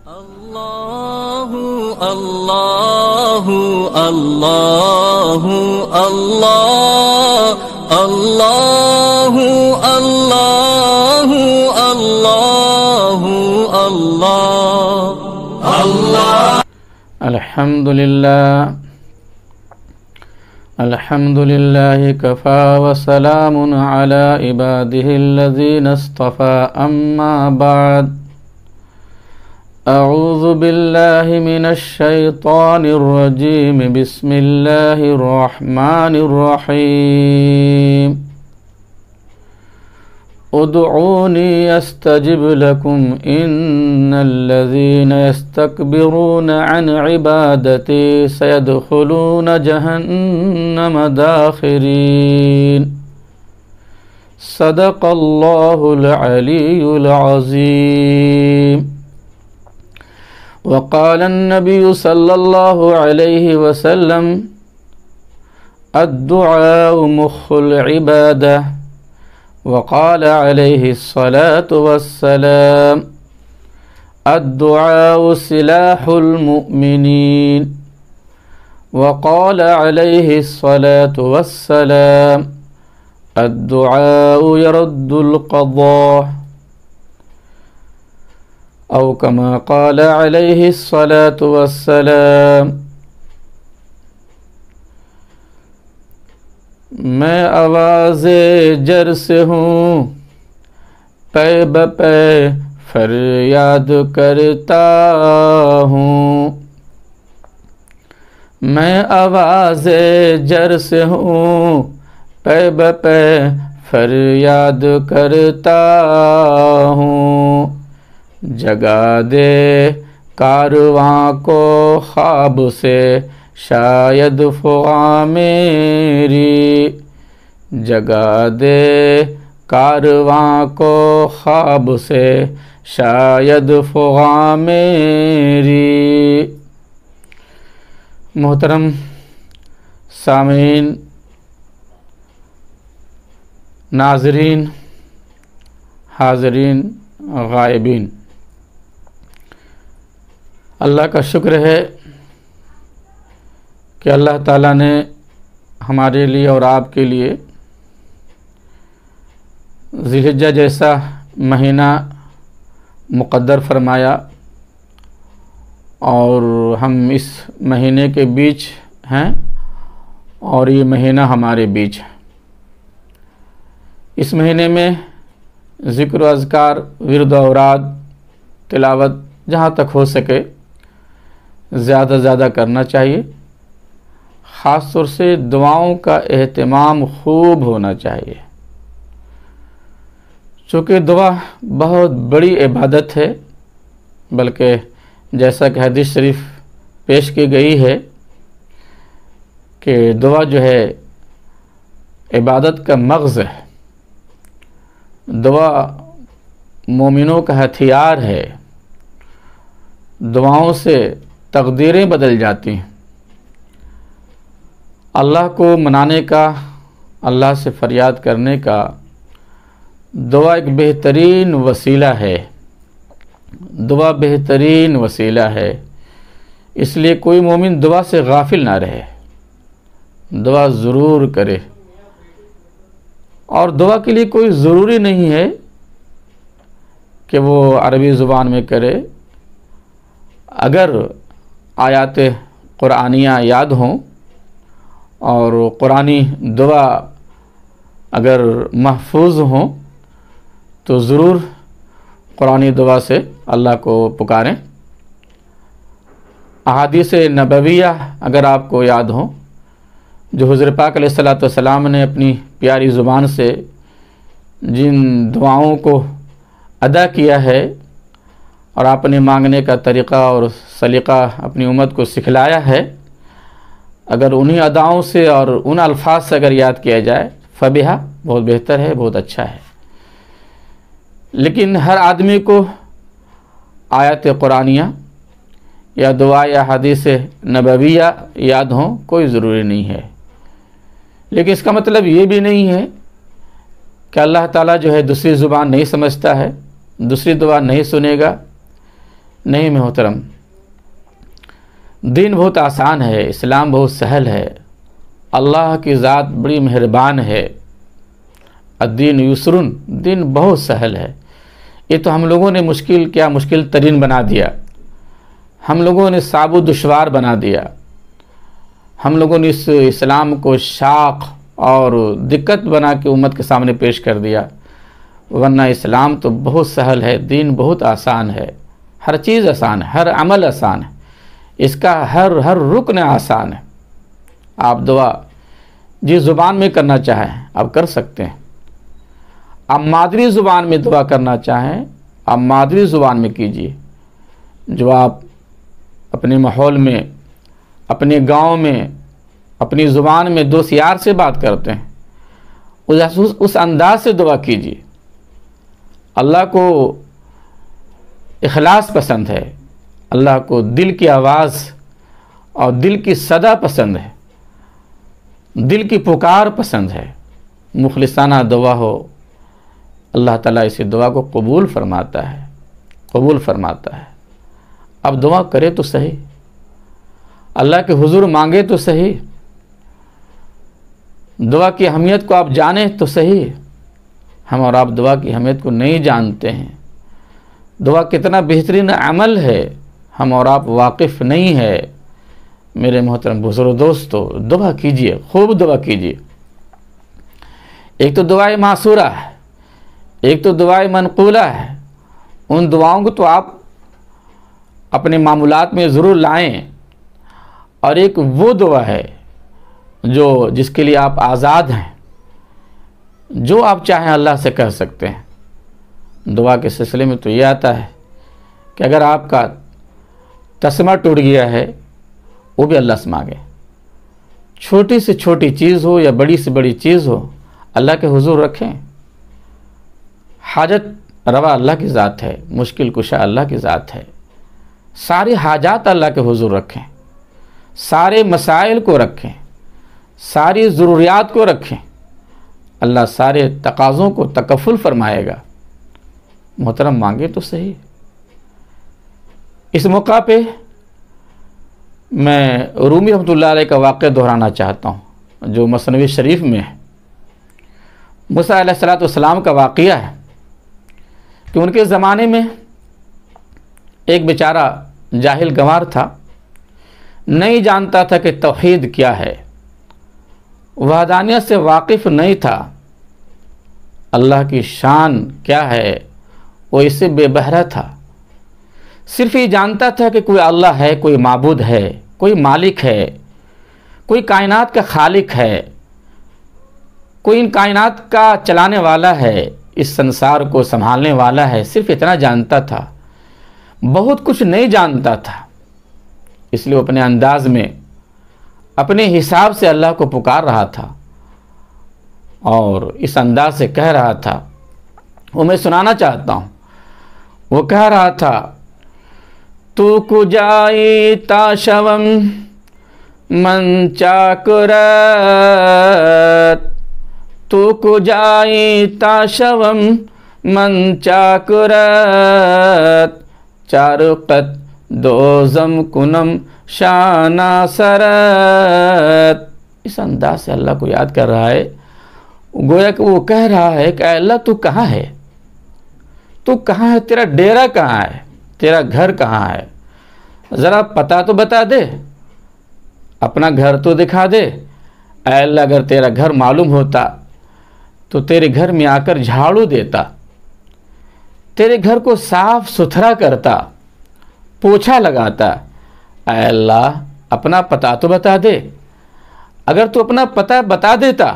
اللہ اللہ اللہ اللہ اللہ اللہ اللہ اللہ اللہ الحمد للہ کفا وسلام علی عبادہ الذین اصطفى اما بعد اعوذ باللہ من الشیطان الرجیم بسم اللہ الرحمن الرحیم ادعونی استجب لکم ان الذین یستکبرون عن عبادتی سیدخلون جہنم داخرین صدق اللہ العلی العظیم وقال النبی صلی اللہ علیہ وسلم الدعاء مخ العبادہ وقال عليه الصلاة والسلام الدعاء سلاح المؤمنين وقال عليه الصلاة والسلام الدعاء يرد القضاء أو كما قال عليه الصلاة والسلام میں آواز جر سے ہوں پے بپے فریاد کرتا ہوں میں آواز جر سے ہوں پے بپے فریاد کرتا ہوں جگا دے کارواں کو خواب سے شاید فغاں میری جگا دے کارواں کو خواب سے شاید فغاں میری۔ محترم سامعین، ناظرین، حاضرین، غائبین، اللہ کا شکر ہے کہ اللہ تعالیٰ نے ہمارے لیے اور آپ کے لیے ذی الحجہ جیسا مہینہ مقدر فرمایا اور ہم اس مہینے کے بیچ ہیں اور یہ مہینہ ہمارے بیچ ہے۔ اس مہینے میں ذکر و اذکار، ورد و اوراد، تلاوت جہاں تک ہو سکے زیادہ زیادہ کرنا چاہیے۔ خاص طور سے دعاؤں کا اہتمام خوب ہونا چاہیے، چونکہ دعا بہت بڑی عبادت ہے، بلکہ جیسا کہ حدیث شریف پیش کی گئی ہے کہ دعا جو ہے عبادت کا مغز ہے، دعا مومنوں کا ہتھیار ہے، دعاؤں سے تقدیریں بدل جاتی ہیں۔ اللہ کو منانے کا، اللہ سے فریاد کرنے کا دعا ایک بہترین وسیلہ ہے، دعا بہترین وسیلہ ہے۔ اس لیے کوئی مومن دعا سے غافل نہ رہے، دعا ضرور کرے۔ اور دعا کے لیے کوئی ضروری نہیں ہے کہ وہ عربی زبان میں کرے، اگر آیات قرآنیہ یاد ہوں اور قرآنی دعا اگر محفوظ ہوں تو ضرور قرآنی دعا سے اللہ کو پکاریں۔ احادیث نبویہ اگر آپ کو یاد ہوں، جو حضور پاک علیہ الصلوۃ والسلام نے اپنی پیاری زبان سے جن دعاؤں کو ادا کیا ہے اور آپ نے مانگنے کا طریقہ اور سلیقہ اپنی امت کو سکھلایا ہے، اگر انہی اداؤں سے اور ان الفاظ سے اگر یاد کیا جائے فبہا، بہت بہتر ہے، بہت اچھا ہے۔ لیکن ہر آدمی کو آیات قرآنیہ یا دعا یا حدیث نبویہ یاد ہوں کوئی ضروری نہیں ہے، لیکن اس کا مطلب یہ بھی نہیں ہے کہ اللہ تعالیٰ جو ہے دوسری زبان نہیں سمجھتا ہے، دوسری دعا نہیں سنے گا، نہیں محترم، دین بہت آسان ہے، اسلام بہت سہل ہے، اللہ کی ذات بڑی مہربان ہے۔ الدین یسرن، دین بہت سہل ہے۔ یہ تو ہم لوگوں نے مشکل ترین بنا دیا، ہم لوگوں نے صعب و دشوار بنا دیا، ہم لوگوں نے اس اسلام کو شاق اور دقت بنا کے امت کے سامنے پیش کر دیا، ورنہ اسلام تو بہت سہل ہے، دین بہت آسان ہے، ہر چیز آسان ہے، ہر عمل آسان ہے، اس کا ہر رکن آسان ہے۔ آپ دعا جس زبان میں کرنا چاہیں آپ کر سکتے ہیں۔ آپ مادری زبان میں دعا کرنا چاہیں آپ مادری زبان میں کیجیے، جو آپ اپنے ماحول میں، اپنے گاؤں میں، اپنی زبان میں دوست یار سے بات کرتے ہیں، اس انداز سے دعا کیجیے۔ اللہ کو اخلاص پسند ہے، اللہ کو دل کی آواز اور دل کی صدا پسند ہے، دل کی پکار پسند ہے۔ مخلصانہ دعا ہو، اللہ تعالیٰ اسی دعا کو قبول فرماتا ہے۔ اب دعا کرے تو صحیح، اللہ کے حضور مانگے تو صحیح، دعا کی اہمیت کو آپ جانیں تو صحیح۔ ہم اور آپ دعا کی اہمیت کو نہیں جانتے ہیں، دعا کتنا بہترین عمل ہے ہم اور آپ واقف نہیں ہے۔ میرے محترم بزرگ دوستو، دعا کیجئے، خوب دعا کیجئے۔ ایک تو دعائے معصورہ ہے، ایک تو دعائے منقولہ ہے۔ ان دعاؤں کو تو آپ اپنے معمولات میں ضرور لائیں، اور ایک وہ دعا ہے جس کے لیے آپ آزاد ہیں، جو آپ چاہیں اللہ سے کہہ سکتے ہیں۔ دعا کے سلسلے میں تو یہ آتا ہے کہ اگر آپ کا تسمہ ٹوٹ گیا ہے وہ بھی اللہ سے مانگے، چھوٹی سے چھوٹی چیز ہو یا بڑی سے بڑی چیز ہو، اللہ کے حضور رکھیں۔ حاجت روا اللہ کی ذات ہے، مشکل کشا اللہ کی ذات ہے۔ ساری حاجات اللہ کے حضور رکھیں، سارے مسائل کو رکھیں، ساری ضروریات کو رکھیں، اللہ سارے تقاضوں کو تکفل فرمائے گا۔ محترم مانگے تو صحیح۔ اس موقع پہ میں رومی رحمۃ اللہ علیہ کا واقعہ دہرانا چاہتا ہوں، جو مثنوی شریف میں ہے۔ موسیٰ علیہ السلام کا واقعہ ہے کہ ان کے زمانے میں ایک بیچارہ جاہل گنوار تھا، نہیں جانتا تھا کہ توحید کیا ہے، وحدانیت سے واقف نہیں تھا، اللہ کی شان کیا ہے وہ اس سے بے بہرہ تھا۔ صرف یہ جانتا تھا کہ کوئی اللہ ہے، کوئی معبود ہے، کوئی مالک ہے، کوئی کائنات کا خالق ہے، کوئی ان کائنات کا چلانے والا ہے، اس سنسار کو سنبھالنے والا ہے۔ صرف اتنا جانتا تھا، بہت کچھ نہیں جانتا تھا۔ اس لیے وہ اپنے انداز میں، اپنے حساب سے اللہ کو پکار رہا تھا، اور اس انداز سے کہہ رہا تھا، وہ میں سنانا چاہتا ہوں۔ وہ کہہ رہا تھا، تو کجائی تاشوم من چاکرت، تو کجائی تاشوم من چاکرت، چارقت دوزم کنم شانا سرت۔ اس انداز سے اللہ کو یاد کر رہا ہے، گویا کہ وہ کہہ رہا ہے کہ اے اللہ تو کہاں ہے، تو کہاں ہے، تیرا ڈیرا کہاں ہے، تیرا گھر کہاں ہے، ذرا پتہ تو بتا دے، اپنا گھر تو دکھا دے۔ اے اللہ اگر تیرا گھر معلوم ہوتا تو تیرے گھر میں آ کر جھاڑو دیتا، تیرے گھر کو صاف ستھرا کرتا، پوچھا لگاتا۔ اے اللہ اپنا پتہ تو بتا دے، اگر تو اپنا پتہ بتا دیتا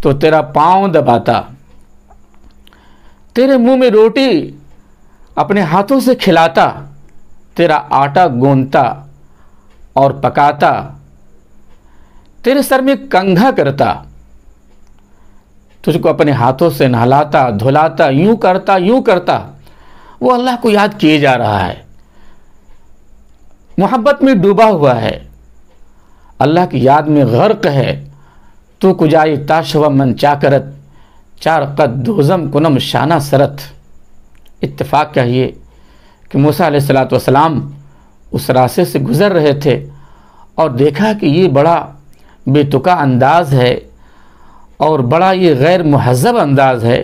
تو تیرا پاؤں دباتا، تیرے منہ میں روٹی اپنے ہاتھوں سے کھلاتا، تیرا آٹا گوندتا اور پکاتا، تیرے سر میں کنگھا کرتا، تجھ کو اپنے ہاتھوں سے نہلاتا دھلاتا، یوں کرتا۔ وہ اللہ کو یاد کیے جا رہا ہے، محبت میں ڈوبا ہوا ہے، اللہ کی یاد میں غرق ہے۔ تو کجائی تاشو من چاکرت، چار قد دوزم کنم شانہ سرت۔ اتفاق کہیے کہ موسیٰ علیہ السلام اس راستے سے گزر رہے تھے اور دیکھا کہ یہ بڑا بے تکا انداز ہے اور بڑا یہ غیر مہذب انداز ہے.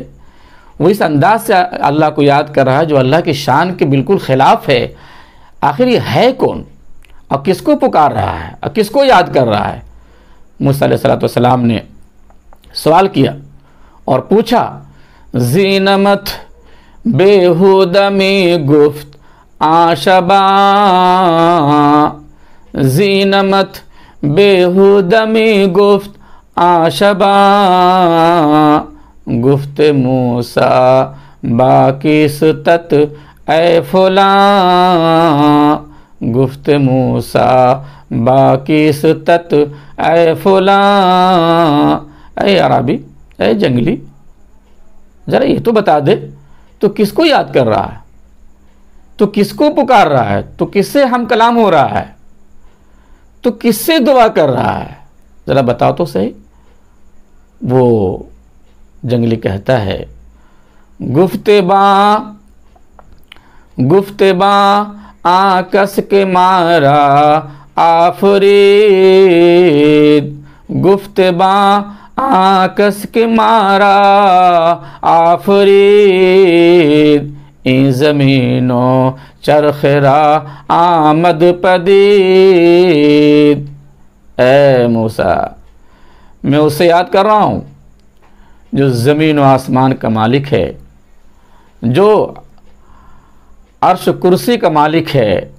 وہ اس انداز سے اللہ کو یاد کر رہا ہے جو اللہ کی شان کے بالکل خلاف ہے. آخر یہ ہے کون اور کس کو پکار رہا ہے اور کس کو یاد کر رہا ہے؟ موسیٰ علیہ السلام نے سوال کیا اور پوچھا، زینمت بیہود میں گفت آشباں، زینمت بیہود میں گفت آشباں، گفت موسیٰ باکستت اے فلاں، گفت موسیٰ باکستت اے فلاں. اے عربی، اے جنگلی، ذرا یہ تو بتا دے تو کس کو یاد کر رہا ہے، تو کس کو پکار رہا ہے، تو کس سے ہم کلام ہو رہا ہے، تو کس سے دعا کر رہا ہے، ذرا بتاؤ تو صحیح. وہ جنگلی کہتا ہے، گفت باں آکس کے مارا آفرید، گفت باں آکس کے مارا آفرید، این زمینوں چرخ را آمد پدید. اے موسیٰ، میں اسے یاد کر رہا ہوں جو زمین و آسمان کا مالک ہے، جو عرش کرسی کا مالک ہے،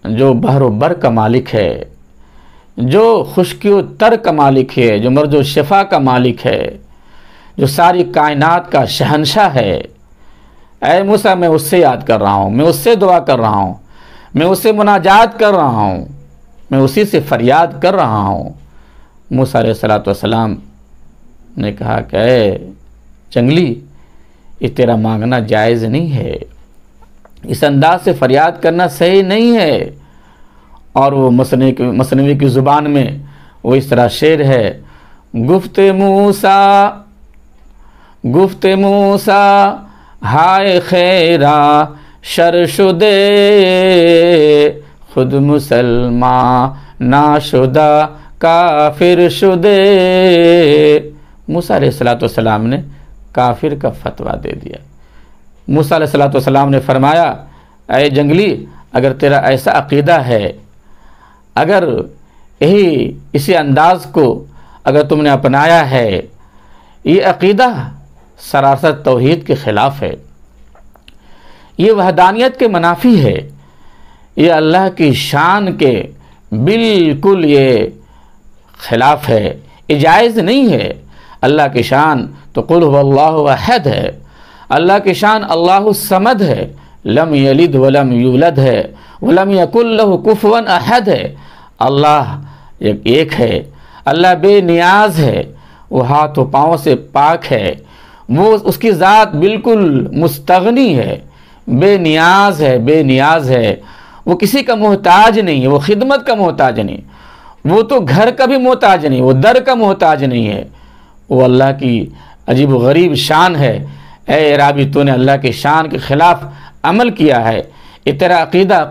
جو بحر و بر کا مالک ہے، جو خشکی و تر کا مالک ہے، جو مرض و شفا کا مالک ہے، جو ساری کائنات کا شہنشاہ ہے. اے موسیٰ، میں اس سے یاد کر رہا ہوں، میں اس سے دعا کر رہا ہوں، میں اس سے مناجات کر رہا ہوں، میں اسی سے فریاد کر رہا ہوں. موسیٰ علیہ السلام نے کہا کہ اے جنگلی، یہ تیرا مانگنا جائز نہیں ہے، اس انداز سے فریاد کرنا صحیح نہیں ہے. اور وہ مثنوی کی زبان میں وہ اس طرح شعر ہے، گفت موسیٰ ہائے خیرا شر شدے، خود مسلمان ناشدہ کافر شدے. موسیٰ علیہ السلام نے کافر کا فتویٰ دے دیا. موسیٰ علیہ السلام نے فرمایا، اے جنگلی، اگر تیرا ایسا عقیدہ ہے، اگر اسی انداز کو اگر تم نے اپنایا ہے، یہ عقیدہ سراسر توحید کے خلاف ہے، یہ وحدانیت کے منافی ہے، یہ اللہ کی شان کے بالکل یہ خلاف ہے، یہ جائز نہیں ہے. اللہ کی شان تو قل هو اللہ احد ہے، اللہ کی شان اللہ الصمد ہے، لم یلد ولم یولد ہے، ولم یکن لہ کفوا احد ہے. اللہ ایک ہے، اللہ بے نیاز ہے، وہ ہاتھ و پاؤں سے پاک ہے، وہ اس کی ذات بالکل مستغنی ہے، بے نیاز ہے، بے نیاز ہے. وہ کسی کا محتاج نہیں ہے، وہ خدمت کا محتاج نہیں، وہ تو گھر کا بھی محتاج نہیں، وہ در کا محتاج نہیں ہے. وہ اللہ کی عجیب و غریب شان ہے. اے عرابی، تو نے اللہ کی شان کے خلاف عمل کیا ہے، یہ تیرا عقیدہ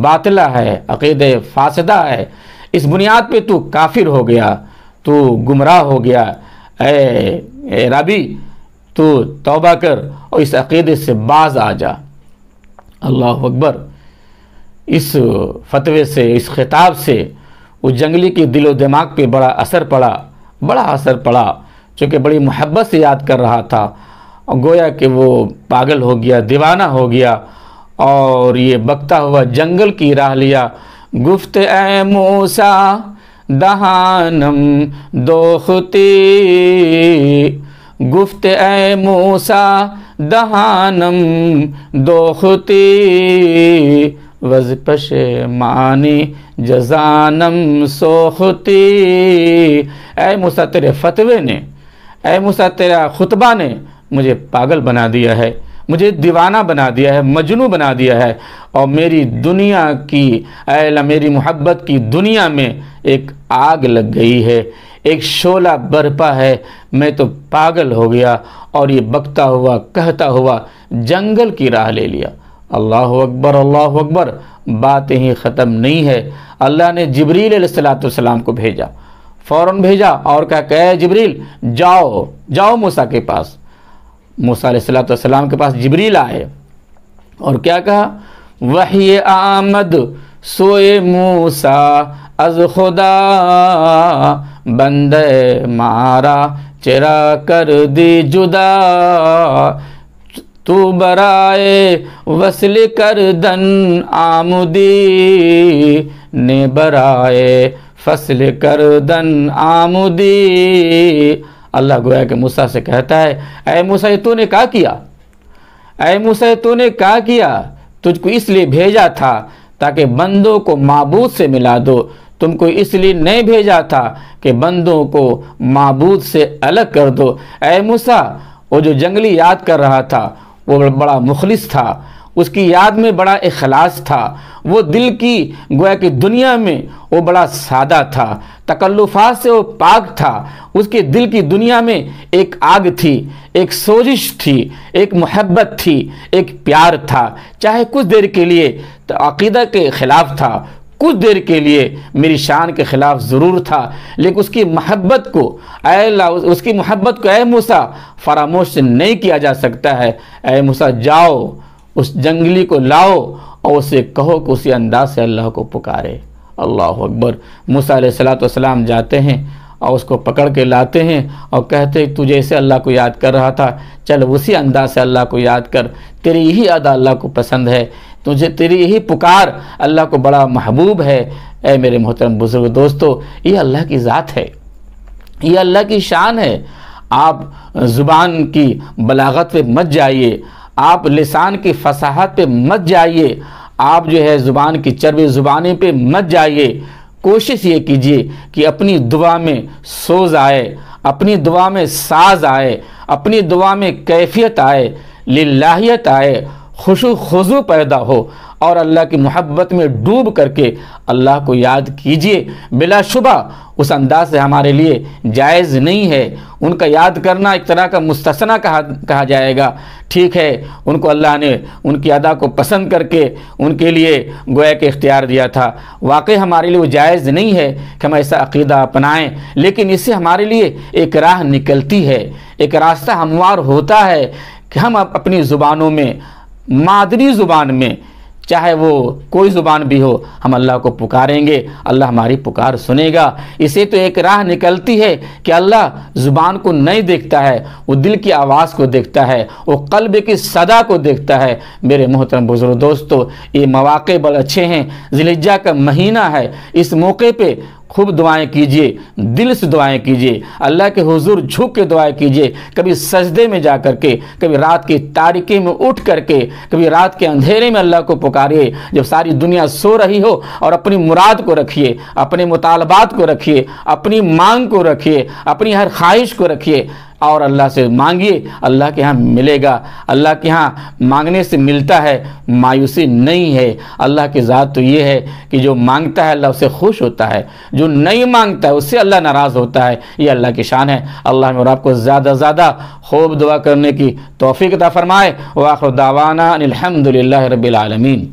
باطلہ ہے، عقیدہ فاسدہ ہے. اس بنیاد پہ تو کافر ہو گیا، تو گمراہ ہو گیا. اے عرابی، تو توبہ کر اور اس عقیدے سے باز آ جا. اللہ اکبر. اس فتوے سے، اس خطاب سے وہ جنگلی کے دل و دماغ پہ بڑا اثر پڑا، چونکہ بڑی محبت سے یاد کر رہا تھا، اور گویا کہ وہ پاگل ہو گیا، دیوانہ ہو گیا، اور یہ بکتا ہوا جنگل کی راہ لیا. گفت اے موسیٰ دہانم دوختی، گفت اے موسیٰ دہانم دوختی، وز پشیمانی جزانم سوختی. اے موسیٰ، تیرے فتوے نے، اے موسیٰ تیرا خطبہ نے مجھے پاگل بنا دیا ہے، مجھے دیوانہ بنا دیا ہے، مجنون بنا دیا ہے، اور میری دنیا کی، میری محبت کی دنیا میں ایک آگ لگ گئی ہے، ایک شعلہ برپا ہے. میں تو پاگل ہو گیا اور یہ بکتا ہوا کہتا ہوا جنگل کی راہ لے لیا. اللہ اکبر، بات ہی ختم نہیں ہے۔ اللہ نے جبریل علیہ السلام کو بھیجا، فوراً بھیجا اور کہا کہ اے جبریل جاؤ موسیٰ کے پاس۔ موسیٰ علیہ السلام کے پاس جبریل آئے اور کیا کہا؟ وحی آمد سوئے موسیٰ از خدا، بندے مارا چرا کر دی جدا، تو برائے وصل کردن آمدی، نے برائے فصل کردن آمدی۔ اللہ گویا کہ موسیٰ سے کہتا ہے اے موسیٰ تو نے کیا کیا؟ اے موسیٰ تو نے کیا کیا؟ تجھ کو اس لیے بھیجا تھا تاکہ بندوں کو معبود سے ملا دو، تم کو اس لیے نہیں بھیجا تھا کہ بندوں کو معبود سے الگ کر دو۔ اے موسیٰ وہ جو جنگلی یاد کر رہا تھا وہ بڑا مخلص تھا، اس کی یاد میں بڑا اخلاص تھا، وہ دل کی گویا کہ دنیا میں وہ بڑا سادہ تھا، تکلفات سے وہ پاک تھا، اس کے دل کی دنیا میں ایک آگ تھی، ایک سوزش تھی، ایک محبت تھی، ایک پیار تھا، چاہے کچھ دیر کے لیے عقیدہ کے خلاف تھا، کچھ دیر کے لیے میری شان کے خلاف ضرور تھا، لیکن اس کی محبت کو اے اللہ، اس کی محبت کو اے موسیٰ فراموش نہیں کیا جا سکتا ہے۔ اے موسیٰ جاؤ اس جنگلی کو لاؤ اور اسے کہو کہ اسی انداز سے اللہ کو پکارے۔ اللہ اکبر۔ موسیٰ علیہ السلام جاتے ہیں اور اس کو پکڑ کے لاتے ہیں اور کہتے ہیں تو جیسے اللہ کو یاد کر رہا تھا چل اسی انداز سے اللہ کو یاد کر، تیری یہی ادا اللہ کو پسند ہے، تجھے تیری یہی پکار اللہ کو بڑا محبوب ہے۔ اے میرے محترم بزرگ دوستو، یہ اللہ کی ذات ہے، یہ اللہ کی شان ہے۔ آپ زبان کی بلاغت پہ مت جائیے، آپ لسان کی فصاحت پہ مت جائیے، آپ جو ہے زبان کی چربی زبانی پہ مت جائیے۔ کوشش یہ کیجئے کہ اپنی دعا میں سوز آئے، اپنی دعا میں ساز آئے، اپنی دعا میں کیفیت آئے، للہیت آئے، خشوع خضوع پیدا ہو اور اللہ کی محبت میں ڈوب کر کے اللہ کو یاد کیجئے۔ بلا شبہ اس انداز سے ہمارے لیے جائز نہیں ہے، ان کا یاد کرنا ایک طرح کا مستثنی کہا جائے گا۔ ٹھیک ہے، ان کو اللہ نے ان کی ادا کو پسند کر کے ان کے لیے گویا کہ اختیار دیا تھا، واقعی ہمارے لیے وہ جائز نہیں ہے کہ ہم ایسا عقیدہ اپنائیں، لیکن اس سے ہمارے لیے ایک راہ نکلتی ہے، ایک راستہ ہموار ہوتا ہے کہ ہم اپنی زبانوں میں، مادری زبان میں، چاہے وہ کوئی زبان بھی ہو، ہم اللہ کو پکاریں گے، اللہ ہماری پکار سنے گا۔ اسے تو ایک راہ نکلتی ہے کہ اللہ زبان کو نہیں دیکھتا ہے، وہ دل کی آواز کو دیکھتا ہے، وہ قلب کی صدا کو دیکھتا ہے۔ میرے محترم بزرگ دوستو، یہ مواقع بڑے اچھے ہیں، ذی الحجہ کا مہینہ ہے، اس موقع پہ خوب دعائیں کیجئے، دل سے دعائیں کیجئے، اللہ کے حضور جھک کے دعائیں کیجئے، کبھی سجدے میں جا کر کے، کبھی رات کی تاریکی میں اٹھ کر کے، کبھی رات کے اندھیرے میں اللہ کو پکاریے جب ساری دنیا سو رہی ہو، اور اپنی مراد کو رکھیے، اپنے مطالبات کو رکھیے، اپنی مانگ کو رکھیے، اپنی ہر خواہش کو رکھیے اور اللہ سے مانگیے، اللہ کے ہاں ملے گا۔ اللہ کے ہاں مانگنے سے ملتا ہے، مایوسی نہیں ہے۔ اللہ کی ذات تو یہ ہے کہ جو مانگتا ہے اللہ اسے خوش ہوتا ہے، جو نہیں مانگتا ہے اس سے اللہ ناراض ہوتا ہے، یہ اللہ کی شان ہے۔ اللہ ہمیں اور آپ کو زیادہ زیادہ خوب دعا کرنے کی توفیق عطا فرمائے۔ وآخر دعوانا ان الحمد للہ رب العالمین۔